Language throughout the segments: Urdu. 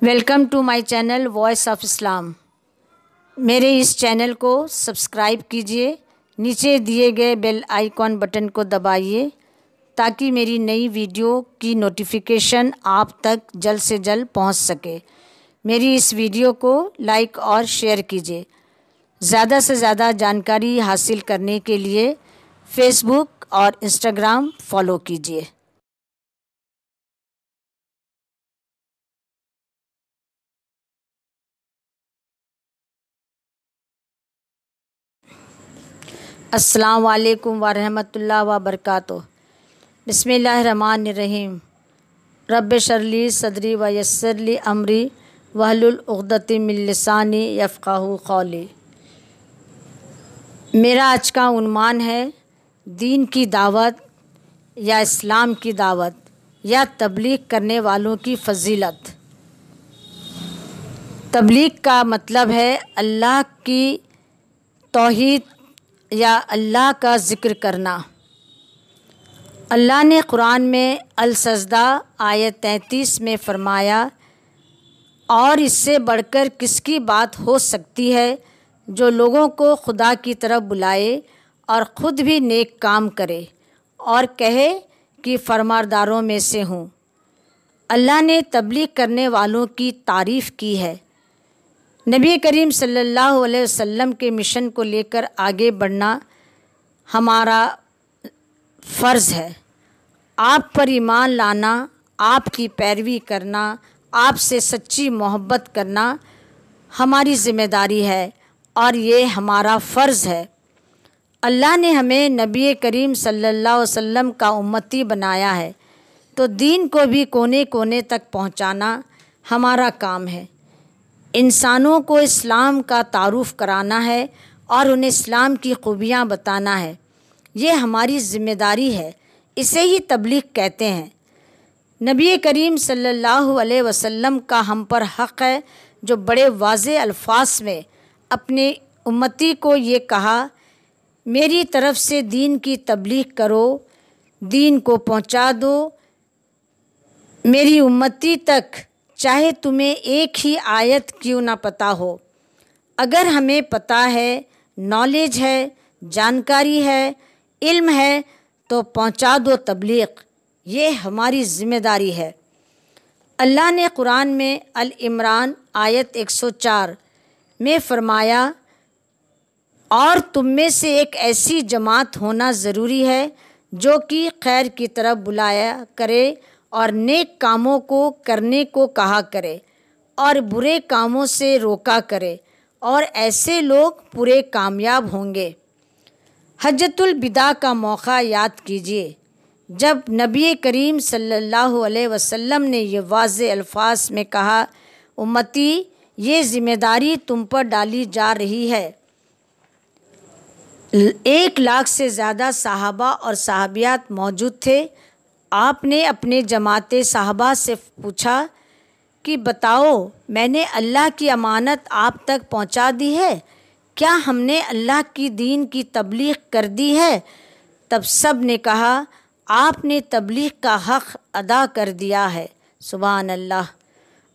Welcome to my channel voice of Islam. میرے اس چینل کو سبسکرائب کیجیے، نیچے دیے گئے بیل آئیکن بٹن کو دبائیے تاکہ میری نئی ویڈیو کی نوٹیفیکیشن آپ تک جلد سے جلد پہنچ سکے۔ میری اس ویڈیو کو لائک اور شیئر کیجیے۔ زیادہ سے زیادہ جانکاری حاصل کرنے کے لیے فیس بک اور انسٹاگرام فالو کیجیے۔ السلام علیکم ورحمۃ اللہ وبرکاتہ۔ بسم اللہ الرحمن الرحیم۔ رب اشرح لی صدری ویسر لی امری واحلل عقدۃ من لسانی یفقہوا قولی۔ میرا آج کا عنوان ہے دین کی دعوت یا اسلام کی دعوت یا تبلیغ کرنے والوں کی فضیلت۔ تبلیغ کا مطلب ہے اللہ کی توحید یا اللہ کا ذکر کرنا۔ اللہ نے قرآن میں السجدہ آیت 33 میں فرمایا، اور اس سے بڑھ کر کس کی بات ہو سکتی ہے جو لوگوں کو خدا کی طرف بلائے اور خود بھی نیک کام کرے اور کہے کہ فرمانبرداروں میں سے ہوں۔ اللہ نے تبلیغ کرنے والوں کی تعریف کی ہے۔ نبی کریم صلی اللہ علیہ وسلم کے مشن کو لے کر آگے بڑھنا ہمارا فرض ہے۔ آپ پر ایمان لانا، آپ کی پیروی کرنا، آپ سے سچی محبت کرنا ہماری ذمہ داری ہے اور یہ ہمارا فرض ہے۔ اللہ نے ہمیں نبی کریم صلی اللہ علیہ وسلم کا امتی بنایا ہے، تو دین کو بھی کونے کونے تک پہنچانا ہمارا کام ہے۔ انسانوں کو اسلام کا تعارف کرانا ہے اور انہیں اسلام کی خوبیاں بتانا ہے، یہ ہماری ذمہ داری ہے، اسے ہی تبلیغ کہتے ہیں۔ نبی کریم صلی اللہ علیہ وسلم کا ہم پر حق ہے جو بڑے واضح الفاظ میں اپنے امتی کو یہ کہا، میری طرف سے دین کی تبلیغ کرو، دین کو پہنچا دو میری امتی تک، چاہے تمہیں ایک ہی آیت کیوں نہ پتہ ہو۔ اگر ہمیں پتہ ہے، نالج ہے، جانکاری ہے، علم ہے تو پہنچا دو تبلیغ، یہ ہماری ذمہ داری ہے۔ اللہ نے قرآن میں العمران آیت 104 میں فرمایا، اور تم میں سے ایک ایسی جماعت ہونا ضروری ہے جو کہ خیر کی طرف بلایا کرے اور نیک کاموں کو کرنے کو کہا کرے اور برے کاموں سے روکا کرے، اور ایسے لوگ پورے کامیاب ہوں گے۔ حجۃ الوداع کا موقع یاد کیجیے، جب نبی کریم صلی اللہ علیہ وسلم نے یہ واضح الفاظ میں کہا، امتی یہ ذمہ داری تم پر ڈالی جا رہی ہے۔ 1,00,000 سے زیادہ صحابہ اور صحابیات موجود تھے۔ آپ نے اپنے جماعت صحابہ سے پوچھا کہ بتاؤ، میں نے اللہ کی امانت آپ تک پہنچا دی ہے، کیا ہم نے اللہ کی دین کی تبلیغ کر دی ہے؟ تب سب نے کہا، آپ نے تبلیغ کا حق ادا کر دیا ہے۔ سبحان اللہ،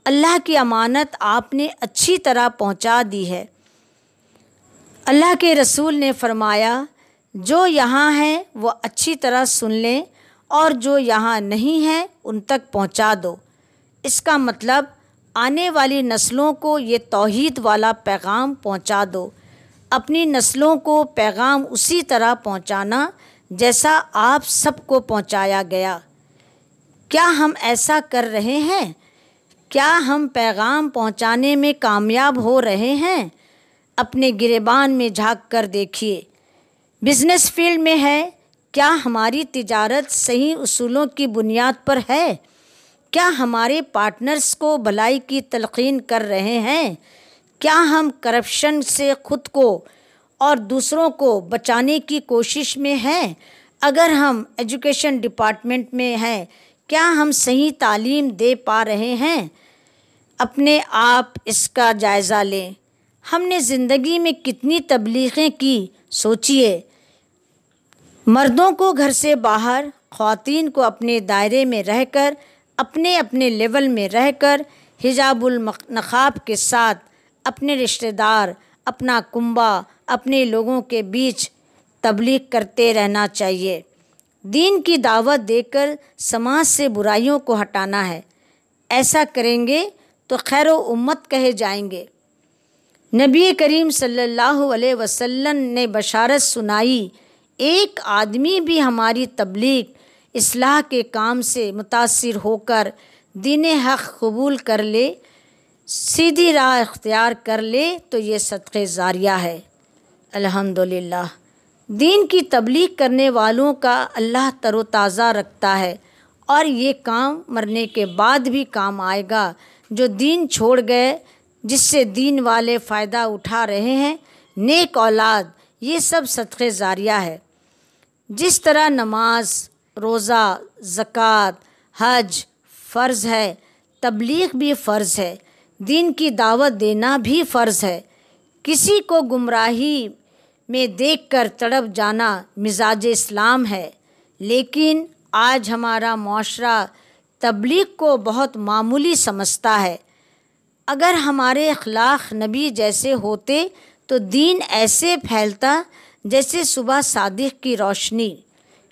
اللہ کی امانت آپ نے اچھی طرح پہنچا دی ہے۔ اللہ کے رسول نے فرمایا، جو یہاں ہیں وہ اچھی طرح سن لیں اور جو یہاں نہیں ہیں ان تک پہنچا دو۔ اس کا مطلب آنے والی نسلوں کو یہ توحید والا پیغام پہنچا دو۔ اپنی نسلوں کو پیغام اسی طرح پہنچانا جیسا آپ سب کو پہنچایا گیا۔ کیا ہم ایسا کر رہے ہیں؟ کیا ہم پیغام پہنچانے میں کامیاب ہو رہے ہیں؟ اپنے گریبان میں جھانک کر دیکھیے۔ بزنس فیلڈ میں ہے، کیا ہماری تجارت صحیح اصولوں کی بنیاد پر ہے؟ کیا ہمارے پارٹنرز کو بھلائی کی تلقین کر رہے ہیں؟ کیا ہم کرپشن سے خود کو اور دوسروں کو بچانے کی کوشش میں ہیں؟ اگر ہم ایجوکیشن ڈپارٹمنٹ میں ہیں، کیا ہم صحیح تعلیم دے پا رہے ہیں؟ اپنے آپ اس کا جائزہ لیں۔ ہم نے زندگی میں کتنی تبلیغیں کی، سوچئے۔ مردوں کو گھر سے باہر، خواتین کو اپنے دائرے میں رہ کر، اپنے اپنے لیول میں رہ کر حجاب النقاب کے ساتھ اپنے رشتہ دار، اپنا کنبہ، اپنے لوگوں کے بیچ تبلیغ کرتے رہنا چاہیے۔ دین کی دعوت دے کر سماج سے برائیوں کو ہٹانا ہے۔ ایسا کریں گے تو خیر و امت کہے جائیں گے۔ نبی کریم صلی اللہ علیہ وسلم نے بشارت سنائی، ایک آدمی بھی ہماری تبلیغ اصلاح کے کام سے متاثر ہو کر دین حق قبول کر لے، سیدھی راہ اختیار کر لے تو یہ صدقہ جاریہ ہے۔ الحمدللہ دین کی تبلیغ کرنے والوں کا اللہ تر و تازہ رکھتا ہے، اور یہ کام مرنے کے بعد بھی کام آئے گا۔ جو دین چھوڑ گئے، جس سے دین والے فائدہ اٹھا رہے ہیں، نیک اولاد، یہ سب صدقہ جاریہ ہے۔ جس طرح نماز، روزہ، زکوٰۃ، حج فرض ہے، تبلیغ بھی فرض ہے، دین کی دعوت دینا بھی فرض ہے۔ کسی کو گمراہی میں دیکھ کر تڑپ جانا مزاج اسلام ہے، لیکن آج ہمارا معاشرہ تبلیغ کو بہت معمولی سمجھتا ہے۔ اگر ہمارے اخلاق نبی جیسے ہوتے تو دین ایسے پھیلتا جیسے صبح صادق کی روشنی،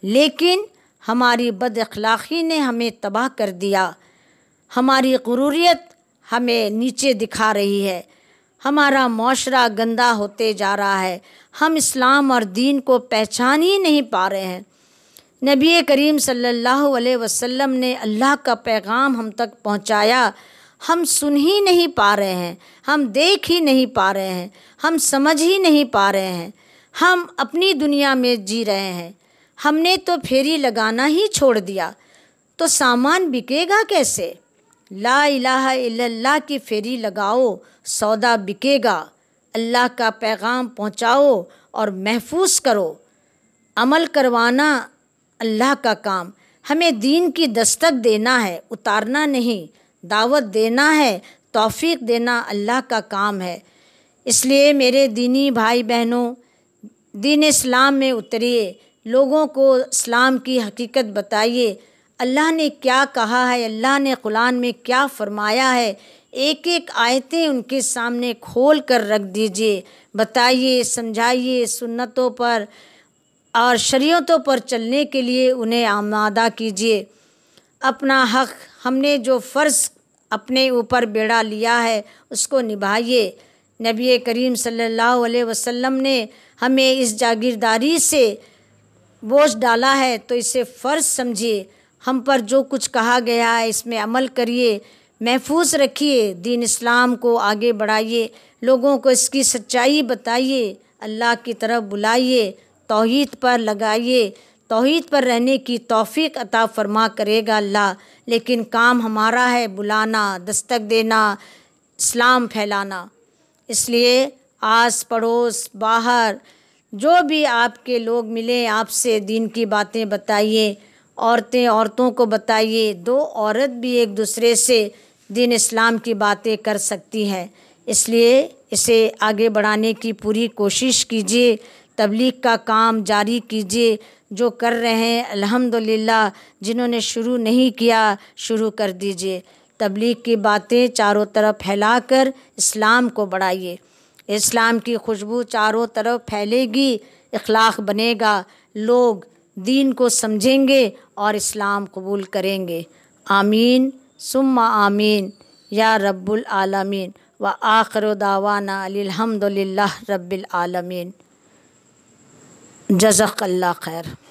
لیکن ہماری بد اخلاقی نے ہمیں تباہ کر دیا۔ ہماری غروریت ہمیں نیچے دکھا رہی ہے، ہمارا معاشرہ گندا ہوتے جا رہا ہے، ہم اسلام اور دین کو پہچان ہی نہیں پا رہے ہیں۔ نبی کریم صلی اللہ علیہ وسلم نے اللہ کا پیغام ہم تک پہنچایا، ہم سن ہی نہیں پا رہے ہیں، ہم دیکھ ہی نہیں پا رہے ہیں، ہم سمجھ ہی نہیں پا رہے ہیں، ہم اپنی دنیا میں جی رہے ہیں۔ ہم نے تو پھیری لگانا ہی چھوڑ دیا، تو سامان بکے گا کیسے؟ لا الہ الا اللہ کی پھیری لگاؤ، سودا بکے گا۔ اللہ کا پیغام پہنچاؤ اور محفوظ کرو۔ عمل کروانا اللہ کا کام، ہمیں دین کی دستک دینا ہے، اتارنا نہیں، دعوت دینا ہے، توفیق دینا اللہ کا کام ہے۔ اس لیے میرے دینی بھائی بہنوں، دین اسلام میں اتریے، لوگوں کو اسلام کی حقیقت بتائیے۔ اللہ نے کیا کہا ہے، اللہ نے قرآن میں کیا فرمایا ہے، ایک ایک آیتیں ان کے سامنے کھول کر رکھ دیجئے، بتائیے، سمجھائیے، سنتوں پر اور شریعتوں پر چلنے کے لیے انہیں آمادہ کیجیے۔ اپنا حق، ہم نے جو فرض اپنے اوپر بیڑا لیا ہے اس کو نبھائیے۔ نبی کریم صلی اللہ علیہ وسلم نے ہمیں اس جاگیرداری سے بوجھ ڈالا ہے تو اسے فرض سمجھیے۔ ہم پر جو کچھ کہا گیا ہے اس میں عمل کریے، محفوظ رکھیے، دین اسلام کو آگے بڑھائیے، لوگوں کو اس کی سچائی بتائیے، اللہ کی طرف بلائیے، توحید پر لگائیے۔ توحید پر رہنے کی توفیق عطا فرما کرے گا اللہ، لیکن کام ہمارا ہے بلانا، دستک دینا، اسلام پھیلانا۔ اس لیے آس پڑوس باہر جو بھی آپ کے لوگ ملیں، آپ سے دین کی باتیں بتائیے، عورتیں عورتوں کو بتائیے، دو عورت بھی ایک دوسرے سے دین اسلام کی باتیں کر سکتی ہیں۔ اس لیے اسے آگے بڑھانے کی پوری کوشش کیجیے، تبلیغ کا کام جاری کیجیے۔ جو کر رہے ہیں الحمدللہ، جنہوں نے شروع نہیں کیا شروع کر دیجیے۔ تبلیغ کی باتیں چاروں طرف پھیلا کر اسلام کو بڑھائیے۔ اسلام کی خوشبو چاروں طرف پھیلے گی، اخلاق بنے گا، لوگ دین کو سمجھیں گے اور اسلام قبول کریں گے۔ آمین ثم آمین یا رب العالمین، وآخر دعوانا الحمدللہ رب العالمین۔ جزاک اللہ خیر۔